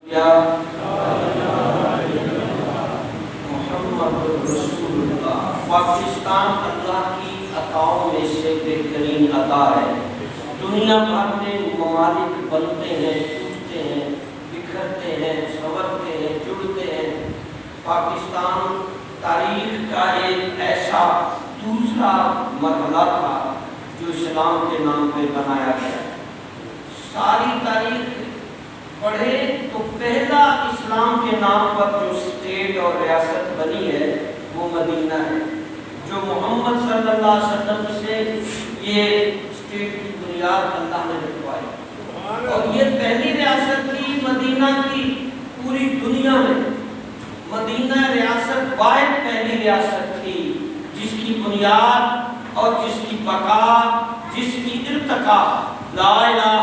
یا محمد رسول اللہ۔ پاکستان اللہ کی عطاؤں میں سے بہترین عطا ہے۔ دنیا بھر میں ممالک بنتے ہیں، ٹوٹتے ہیں، بکھرتے ہیں، سنورتے ہیں، جڑتے ہیں۔ پاکستان تاریخ کا ایک ایسا دوسرا مرحلہ تھا جو اسلام کے نام پہ بنایا گیا۔ ساری تاریخ پڑھے تو پہلا اسلام کے نام پر جو اسٹیٹ اور ریاست بنی ہے وہ مدینہ ہے، جو محمد صلی اللہ علیہ وسلم سے یہ اسٹیٹ کی بنیاد اللہ نے رکھوائی، اور یہ پہلی ریاست تھی مدینہ کی پوری دنیا میں۔ مدینہ ریاست واحد پہلی ریاست تھی جس کی بنیاد اور جس کی بقا، جس کی ارتقا لا الہ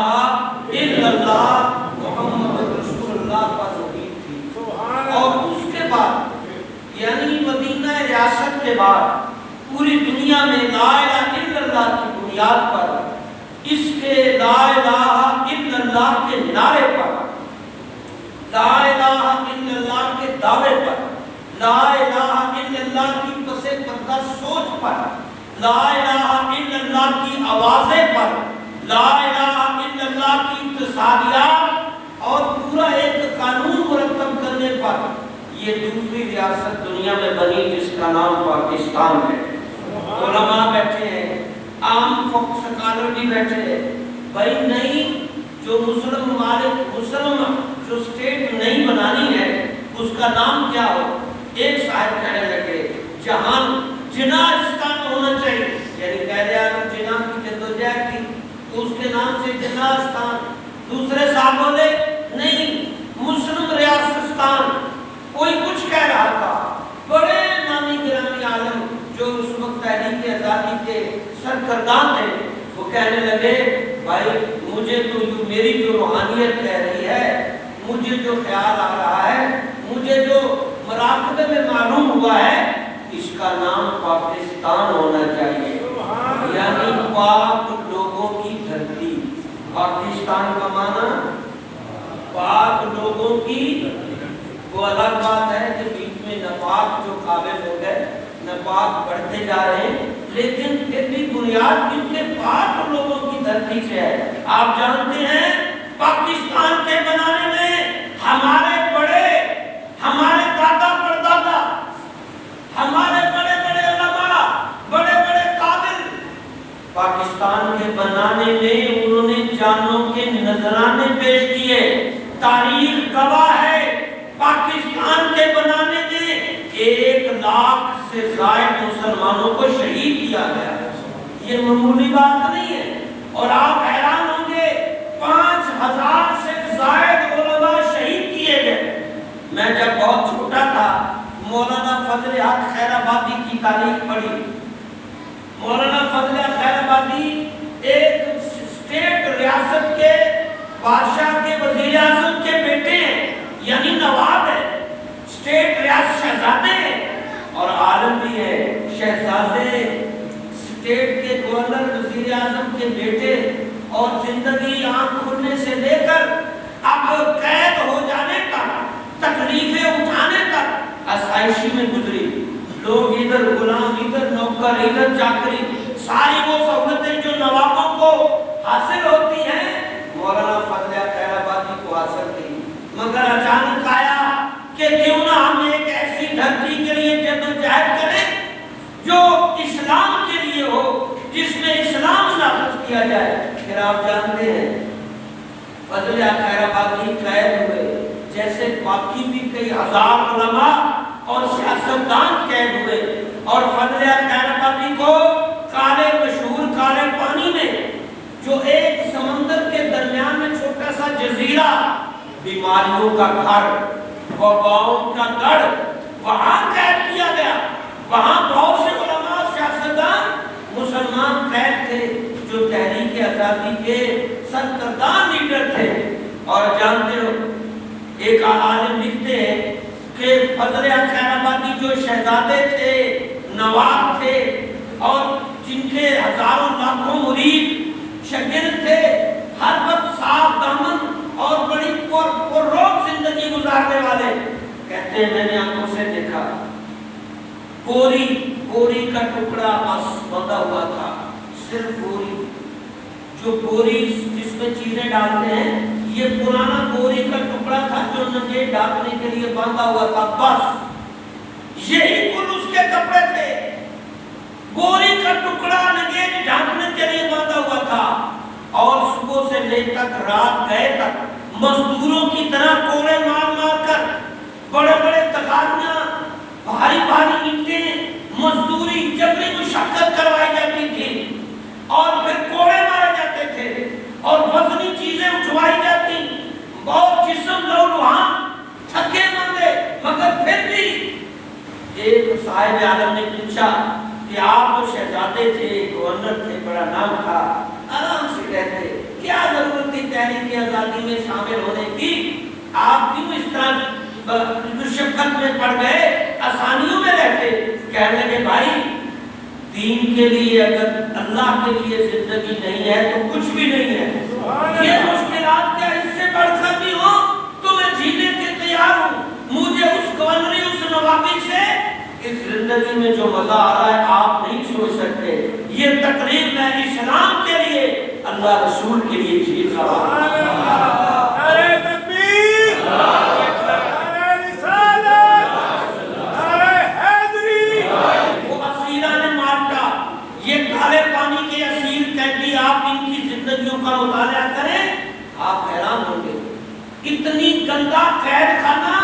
الا اللہ محمد رسول اللہ پر ہوئی تھی۔ اور اس کے بعد یعنی مدینہ ریاست کے بعد پوری دنیا میں لا الہ الا اللہ کی بنیاد پر، اس کے لا الہ الا اللہ کے نعرے پر، لا الہ الا اللہ کے دعوے پر، لا الہ الا اللہ کی پس پردہ سوچ پر، لا الہ الا اللہ کی آوازیں پر، لا الہ الا اللہ کی انتصاریات اور پورا ایک قانون مرتب کرنے پر یہ دوسری ریاست دنیا میں بنی جس کا نام پاکستان ہے۔ علماء بیٹھے ہیں، عام سکالر بھی بیٹھے ہیں، بھائی نہیں جو مسلم ممالک مسلم جو اسٹیٹ نہیں بنانی ہے اس کا نام کیا ہو؟ ایک صاحب کہنے لگے جہان جناستان ہونا چاہیے، یعنی قائد اعظم جناح کی جدوجہد کی تو اس کے نام سے جناستان۔ دوسرے صاحب بولے نہیں مسلم ریاستستان۔ کوئی کچھ کہہ رہا تھا، بڑے نامی گرامی عالم جو اس وقت تحریک آزادی کے سرکردان تھے وہ کہنے لگے بھائی مجھے تو میری جو روحانیت کہہ رہی ہے، مجھے جو خیال آ رہا ہے، مجھے جو مراقبے میں معلوم ہوا ہے، اس کا نام پاکستان ہونا چاہیے، یعنی پاک لوگوں کی دھرتی۔ پاکستان کا معنی پاک لوگوں کی، وہ الگ بات ہے کہ بیچ میں ناپاک جو قابل ہو گئے، ناپاک بڑھتے جا رہے ہیں، لیکن پھر بھی بنیاد ان کے پاک لوگوں کی دھرتی سے ہے۔ آپ جانتے ہیں پاکستان کے بنانے میں ہمارے بڑے، ہمارے دادا پردادا، ہمارے بڑے بڑے علماء، بڑے بڑے قابل، پاکستان کے بنانے میں انہوں نے جانوں کے نذرانے پیش کیے۔ تاریخ گواہ ہے پاکستان کے بنانے میں 1 لاکھ سے زائد مسلمانوں کو شہید کیا گیا۔ یہ معمولی بات نہیں ہے، اور آپ حیران ہوں گے 5000 سے زائد علماء شہید کیے گئے۔ میں جب بہت چھوٹا تھا مولانا فضل حق خیر آبادی کی تاریخ پڑھی۔ مولانا فضل حق خیر آبادی ایک اسٹیٹ ریاست کے بادشاہ کے وزیر اعظم کے بیٹے ہیں، یعنی نواب ہے، اسٹیٹ ریاست شہزادے ہیں اور عالم بھی ہے۔ شہزادے اسٹیٹ کے گورنر وزیر اعظم کے بیٹے، اور زندگی آنکھ کھلنے سے لے کر اب قید ہو جانے تک، تکلیفیں اٹھانے تک آسائشی میں گزری۔ لوگ ادھر غلام، ادھر نوکر، ادھر چاکری، ساری وہ سہولتیں جو نوابوں کو حاصل ہوتی ہیں مولانا فضل خیر آبادی کو حاصل تھی، مگر اچانک آیا کہ کیوں نہ ہم ایک ایسی دھرتی کے لیے جدوجہد کریں جو اسلام کے لیے ہو، جس میں اسلام نافذ کیا جائے۔ پھر آپ جانتے ہیں فضل خیر آبادی قید ہوئے، جیسے باقی بھی کئی ہزار علماء اور سیاستدان قید ہوئے، اور فضل خیر آبادی کو کالے مشہور کالے پانی میں، جو ایک سمندر کے درمیان میں چھوٹا سا جزیرہ، بیماریوں کا گھر، وباؤں کا گڑھ، وہاں قید کیا گیا۔ وہاں بہت سے علماء سیاستدان مسلمان قید تھے جو تحریک آزادی کے سرکردان لیڈر تھے۔ اور جانتے ہو ایک عالم لکھتے ہیں کہ فضل خیر آبادی جو شہزادے تھے، نواب تھے، اور جن کے ہزاروں لاکھوں مرید شاگرد تھے، ہر وقت صاف دامن اور بڑی پرروب زندگی کہتے ہیں میں نے آنکھوں سے دیکھا بوری کا ٹکڑا بندھا ہوا تھا، صرف بوری، جو بوری جس میں چیزیں ڈالتے ہیں، یہ پرانا بوری کا ٹکڑا تھا جو نگے ڈالنے کے لیے باندھا ہوا تھا، بس یہی کل اس کے کپڑے تھے، بوری کا ٹکڑا نگے ڈھانپنے کے لیے باندھا ہوا تھا، اور صبح سے لے تک رات گئے تک مزدوروں کی طرح کوڑے مار مار کر بڑے بڑے تغاریاں، بھاری بھاری اینٹیں، مزدوری جبری مشقت کروائی جاتی تھی، اور پھر کوڑے مارے جاتے تھے اور وزنی چیزیں اٹھوائی جاتی، بہت جسم لہوہان، تھکے مندے، مگر پھر بھی ایک صاحب عالم نے پوچھا کہ آپ تو شہزادے تھے، گورنر تھے، بڑا نام تھا، آرام سے رہتے، کیا ضرورت تھی تحریک آزادی میں شامل ہونے کی؟ آپ کیوں اس طرح مشقت میں پڑ گئے، آسانیوں میں رہتے؟ کہنے لگے بھائی دین کے لیے اگر اللہ کے لیے زندگی نہیں ہے تو کچھ بھی نہیں ہے، یہ مشکلات کیا اس سے بڑھ کر بھی ہو تو میں جینے کے تیار ہوں، مجھے اس گورنری اس نوابی سے اس زندگی میں جو مزہ آ رہا ہے آپ نہیں چھوڑ سکتے، یہ تقریب میں اسلام کے لیے اللہ رسول کے لیے جیت رہا ہوں۔ نعرہ تکبیر، نعرہ رسالت، نعرہ حیدری۔ وہ اسیران مالٹا، یہ کالے پانی کے اسیر قیدی، آپ ان کی زندگیوں کا مطالعہ کریں آپ حیران ہوں گے، اتنی گندا قید خانہ،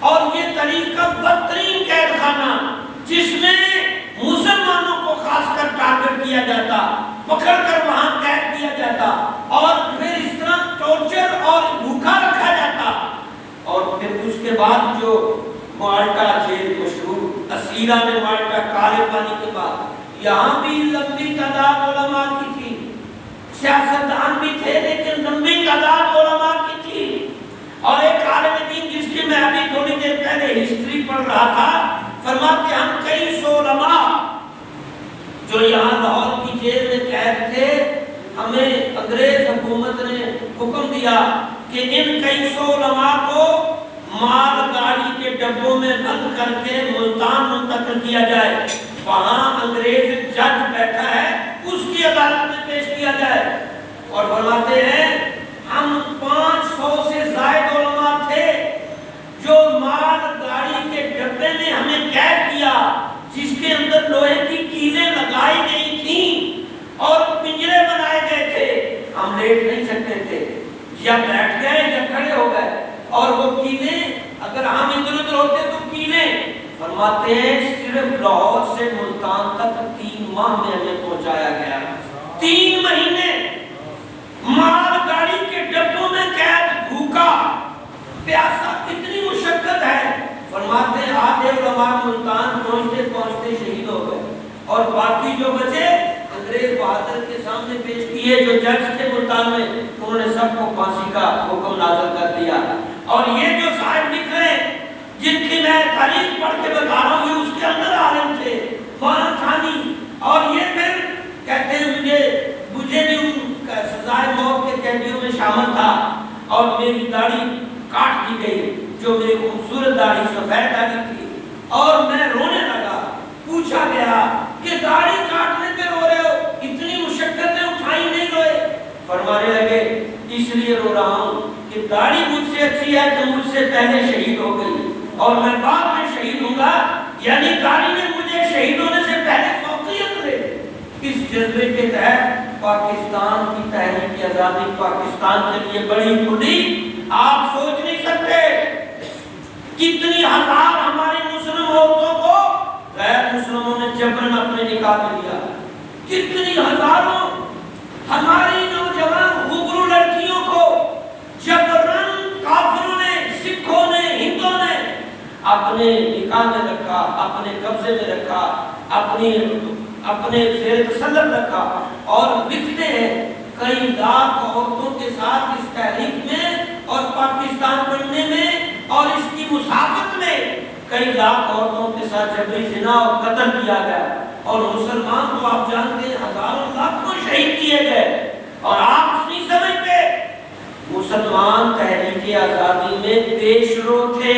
اور یہ طریقہ بدترین قید خانہ جس میں مسلمانوں کو خاص کر ٹارگٹ کیا جاتا، پکڑ کر وہاں قید کیا جاتا، اور پھر اس طرح ٹورچر اور بھوکا رکھا جاتا، اور پھر اس کے بعد جو مالٹا جیل مشہور اسیران مالٹا کالے پانی کے بعد، یہاں بھی لمبی تعداد علماء کی تھی، سیاستدان بھی تھے لیکن لمبی تعداد علماء کی تھی، اور ایک عالم دین جس کی میں ابھی تھوڑی دیر پہلے ہسٹری پڑھ رہا تھا، فرماتے ہم کئی سو علماء جو یہاں لاہور کی جیل میں قید تھے، ہمیں انگریز حکومت نے حکم دیا کہ ان کئی سو علماء کو مال گاڑی کے ڈبوں میں بند کر کے ملتان منتقل کیا جائے، وہاں انگریز جج بیٹھا ہے اس کی عدالت میں پیش کیا جائے، اور فرماتے ہیں ہم 500 سے زائد علماء تھے جو مال گاڑی کے ڈبے میں ہمیں قید کیا، جس کے اندر لوہے کی کیلیں لگائی گئی تھیں اور پنجرے بنائے گئے تھے، ہم لیٹ نہیں سکتے تھے، یا بیٹھ گئے یا کھڑے ہو گئے، اور وہ کیلیں اگر ہم ادھر ادھر ہوتے تو کیلیں، فرماتے ہیں صرف لاہور سے ملتان تک 3 ماہ میں ہمیں پہنچایا گیا، 3 مہینے مال گاڑی کے ڈبوں میں قید، بھوکا پیاسا، کتنی مشقت ہے۔ فرماتے ہیں آدھے علماء ملتان پہنچتے پہنچتے شہید ہو گئے، اور باقی جو بچے انگریز بہادر کے سامنے پیش کیے جو جج تھے ملتان میں، انہوں نے سب کو پھانسی کا حکم نازل کر دیا۔ اور یہ جو صاحب لکھ رہے ہیں جن کی میں تاریخ پڑھ کے بتا رہا ہوں، یہ اس کے اندر عالم تھے، مولانا تھانی، اور یہ پھر کہتے ہیں مجھے بھی ان سزائے موت کے قیدیوں میں شامل تھا، اور میری داڑھی کاٹ دی گئی، جو میری خوبصورت داڑھی سفید داڑھی تھی، اور میں رونے لگا، پوچھا گیا کہ داڑھی کاٹنے پہ رو رہے ہو، اتنی مشقتیں اٹھائی نہیں روئے؟ فرمانے لگے اس لیے رو رہا ہوں کہ داڑھی مجھ سے اچھی ہے کہ مجھ سے پہلے شہید ہو گئی، اور میں بعد میں شہید ہوں گا، یعنی داڑھی نے مجھے شہید ہونے سے پہلے فوقیت دے۔ اس جذبے کے تحت پاکستان کی تحریک آزادی پاکستان کے لیے بڑی کھلی، آپ سوچ نہیں سکتے کتنی ہزار ہماری مسلم عورتوں کو غیر مسلموں نے جبرن اپنے نکاح میں لیا، کتنی ہزاروں ہماری نوجوان غبرو لڑکیوں کو جبرن کافروں نے، سکھوں نے، ہندوؤں نے اپنے نکاح میں رکھا، اپنے قبضے میں رکھا، اپنے زیر تسلط رکھا، اور لکھتے ہیں کئی لاکھ عورتوں کے ساتھ اس تحریک میں اور پاکستان بننے میں اور اس کی مسافت میں کئی لاکھ عورتوں کے ساتھ جبری زنا اور قتل کیا گیا، اور مسلمان کو آپ جانتے ہیں ہزاروں لاکھوں شہید کیے گئے، اور آپ نہیں سمجھتے مسلمان تحریک آزادی میں پیش رو تھے،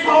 100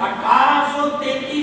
1833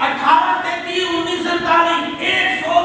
1833 1947 100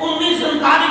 1947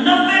90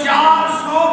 400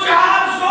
400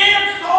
100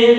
1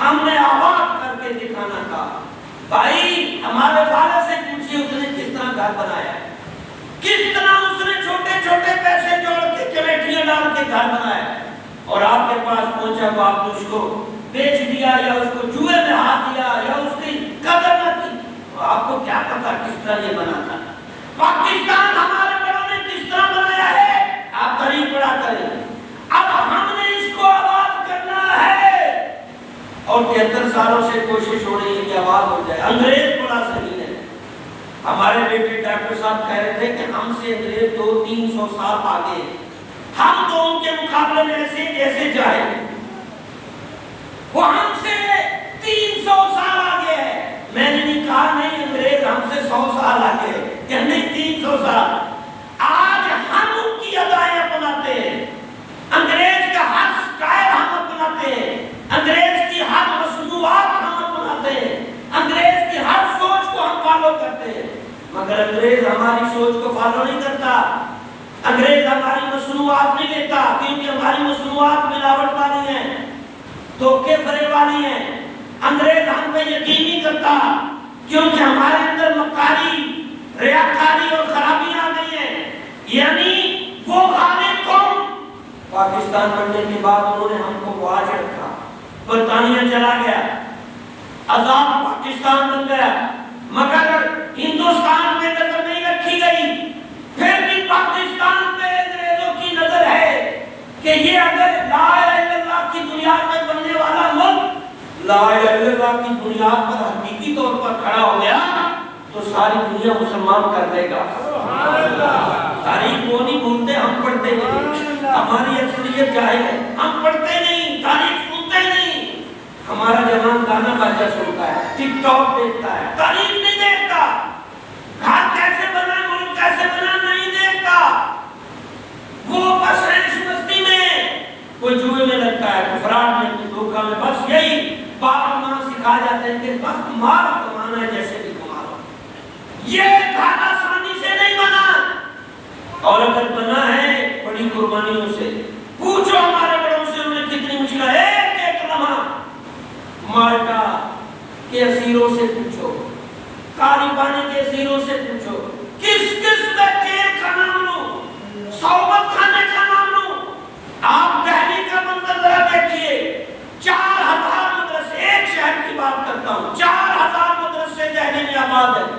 ہم نے آباد کر کے دکھانا تھا۔ بھائی ہمارے والد سے پوچھیے اس نے کس طرح گھر بنایا ہے، کس طرح اس نے چھوٹے چھوٹے پیسے جوڑ کے کمیٹیاں ڈال کے گھر بنایا ہے، اور آپ کے پاس پہنچا تو آپ نے اس کو بیچ دیا یا اس کو جوئے میں ہاتھ دیا یا اس کی قدر نہ کی، تو آپ کو کیا پتا کس طرح یہ بنا تھا۔ پاکستان ہمارے بڑوں نے کس طرح بنایا ہے، آپ تاریخ پڑھا کریں۔ اب ہم نے اس کو آباد کرنا ہے، اور 73 سالوں سے کوشش ہو رہی ہے کہ آباد ہو جائے۔ انگریز بڑا صحیح ہے، ہمارے بیٹے ڈاکٹر صاحب کہہ رہے تھے کہ ہم سے انگریز 200-300 سال آگے، ہم تو ان کے مقابلے میں ایسے جیسے جائے، وہ ہم سے 300 سال آگے ہے۔ میں نے نہیں کہا نہیں انگریز ہم سے 100 سال آگے ہے، کہ نہیں 300 سال۔ آج ہم ان کی ادائیں اپناتے ہیں، انگریز کا ہر سٹائل ہم اپناتے ہیں، انگریز کی ہر مصنوعات ہم اپناتے ہیں، انگریز کی ہر سوچ کو ہم فالو کرتے ہیں، مگر انگریز ہماری سوچ کو فالو نہیں کرتا، انگریز ہماری مصنوعات نہیں لیتا، کیونکہ ہماری مصنوعات ملاوٹ والی ہیں، دھوکے فریب والی ہیں۔ انگریز ہم پہ یقین نہیں کرتا کیونکہ ہمارے اندر مکاری، ریاکاری اور خرابیاں آ گئی ہیں، یعنی وہ غالب قوم۔ پاکستان بننے کے بعد انہوں نے ہم کو واج رکھا، برطانیہ چلا گیا، آزاد پاکستان بن گیا، مگر ہندوستان میں نظر نہیں رکھی گئی۔ پھر بھی پاکستان پہ انگریزوں کی نظر ہے کہ یہ اگر لا الہ الا اللہ کی بنیاد پر بننے والا ملک لا الہ الا اللہ کی بنیاد پر حقیقی طور پر کھڑا ہو گیا تو ساری دنیا مسلمان کر دے گا۔ تاریخ وہ نہیں بھولتے، ہم پڑھتے نہیں، ہماری اکثریت جاہل ہے، ہم پڑھتے نہیں، تاریخ سنتے نہیں۔ ہمارا جوان گانا باجا سنتا ہے، ٹک ٹاک دیکھتا ہے، تاریخ نہیں دیکھتا، گھر کیسے بنا، ملک کیسے بنا نہیں دیکھتا۔ وہ بس رینش مستی میں، کوئی جوئے میں لگتا ہے، کوئی فراڈ میں، کوئی دھوکہ میں، بس یہی باپ ماں سکھا جاتے ہیں کہ بس مال کمانا ہے جیسے بھی کما لو۔ یہ گھر آسانی سے نہیں بنا، اور اگر بنا ہے بڑی قربانیوں سے۔ پوچھو ہمارے بڑوں سے انہوں نے کتنی مشکل، ایک ایک لمحہ مالٹا کے اسیروں سے پوچھو، کاریبانی کے اسیروں سے پوچھو، کس کس کا جیل کا نام لوں، صحبت خانے کا نام لوں۔ آپ دہلی کا منظر ذرا دیکھیے، 4000 مدرسے، ایک شہر کی بات کرتا ہوں، 4000 مدرسے دہلی میں آباد ہیں،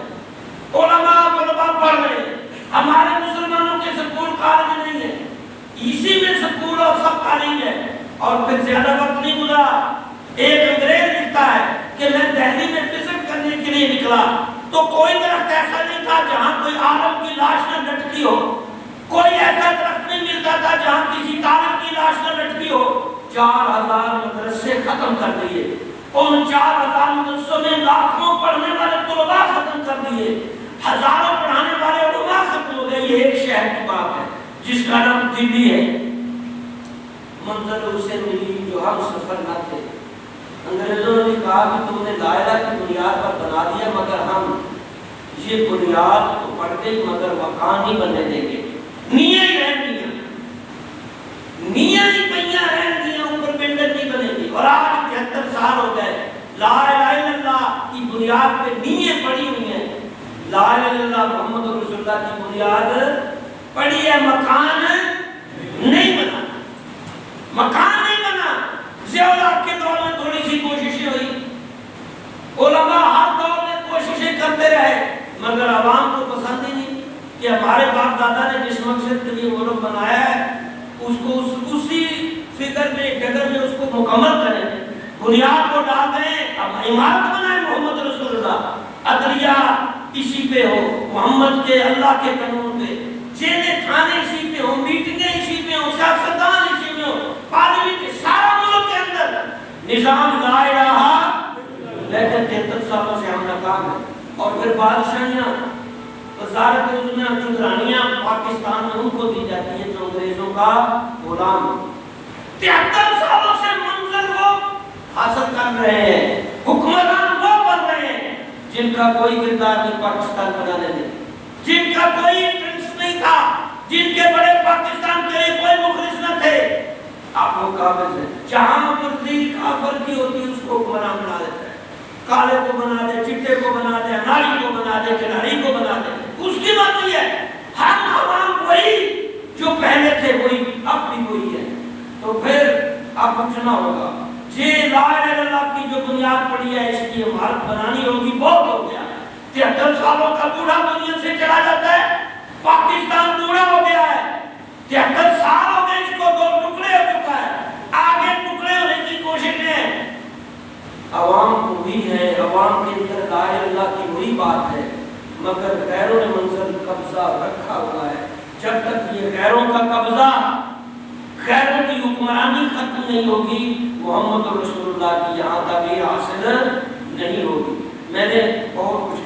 طلباء پڑھ رہے ہیں۔ ہمارے مسلمانوں کے سکول کالج نہیں ہے، اسی میں سکول اور سب کالج ہے۔ اور پھر زیادہ وقت نہیں گزرا، ایک انگریز لکھتا ہے کہ میں دہلی میں وزٹ کرنے کے لیے نکلا تو کوئی درخت ایسا نہیں تھا جہاں کوئی عالم کی لاش نہ لٹکی ہو، کوئی ایسا درخت نہیں ملتا تھا جہاں کسی طالب کی لاش نہ لٹکی ہو۔ 4000 مدرسے ختم کر دیے، ان 4000 مدرسوں میں لاکھوں پڑھنے والے طلباء ختم کر دیے، ہزاروں پڑھانے والے علماء ختم ہو گئے۔ یہ ایک شہر کی بات ہے جس کا نام دلی ہے۔ منظر اسے ملی جو ہم سفر نہ تھے، انگریزوں نے کہا کہ تم نے لا الہ کی بنیاد پر بنا دیا، مگر ہم یہ بنیاد تو پڑھ گئی مگر مکان نہیں بننے دیں گے، نیاں ہی رہن دیا، نیاں ہی پہیاں رہن دیا، اوپر بلڈنگ نہیں بنے گی۔ اور آج 73 سال ہو گئے، لا الہ الا اللہ کی بنیاد پہ نیاں پڑی ہوئی ہیں، لا الہ الا اللہ محمد رسول اللہ کی بنیاد پڑی ہے، مکان نہیں بنا، مکان نہیں بنا۔ ضیاء کے دور میں تھوڑی سی کوششیں ہوئی، علماء ہر دور میں کوششیں کرتے رہے، مگر عوام کو پسند ہی نہیں کہ ہمارے باپ دادا نے جس مقصد کے لیے ملک بنایا ہے اس کو اسی فکر میں، ڈگر میں اس کو مکمل کریں، بنیاد کو ڈال دیں، اب عمارت بنائیں محمد رسول اللہ، عدلیہ اسی پہ ہو، محمد کے اللہ کے قانون پہ، جیلیں تھانے اسی پہ ہو، میٹنگیں اسی پہ ہو، سیاستدان اسی پہ ہو، پارلیمنٹ سارا ملک کے اندر نظام لا الہ، لیکن 73 سالوں سے ہم ناکام ہیں۔ اور پھر بادشاہیاں، وزارت عظمیٰ، چودھرانیاں پاکستان میں ان کو دی جاتی ہیں جو انگریزوں کا غلام۔ 73 سالوں سے منظر وہ حاصل کر رہے ہیں، حکمران وہ بن رہے ہیں جن کا کوئی کردار نہیں پاکستان بنانے میں، جن کا کوئی پرنس نہیں تھا، جن کے بڑے پاکستان کے لیے کوئی مخلص نہ تھے، آپ کو قابض ہے، جہاں مرضی کافر کی ہوتی ہے اس کو حکمران بنا دیتا ہے، کالے کو بنا دے، چٹے کو بنا دے، اناری کو بنا دے، کھلاڑی کو بنا دے، اس کی مرضی ہے۔ ہم عوام وہی جو پہلے تھے وہی اب بھی وہی ہے۔ تو پھر اب اٹھنا ہوگا، یہ لا الہ الا اللہ کی جو بنیاد پڑی ہے اس کی عمارت بنانی ہوگی۔ بہت ہو گیا، 73 سالوں کا بوڑھا دنیا سے چلا جاتا ہے، پاکستان بوڑھا ہو گیا ہے، 73 سال ہو گئے اس کو، 2 ٹکڑے ہو چکا ہے، آگے ٹکڑے ہونے کی کوشش میں عوام وہی ہے، عوام کے اندر لا الہ الا اللہ کی وہی بات ہے، مگر غیروں نے منظر قبضہ رکھا ہوا ہے۔ جب تک یہ غیروں کا قبضہ، غیروں کی حکمرانی ختم نہیں ہوگی، محمد رسول اللہ کی یہاں تعبیر حاصل نہیں ہوگی۔ میں نے بہت کچھ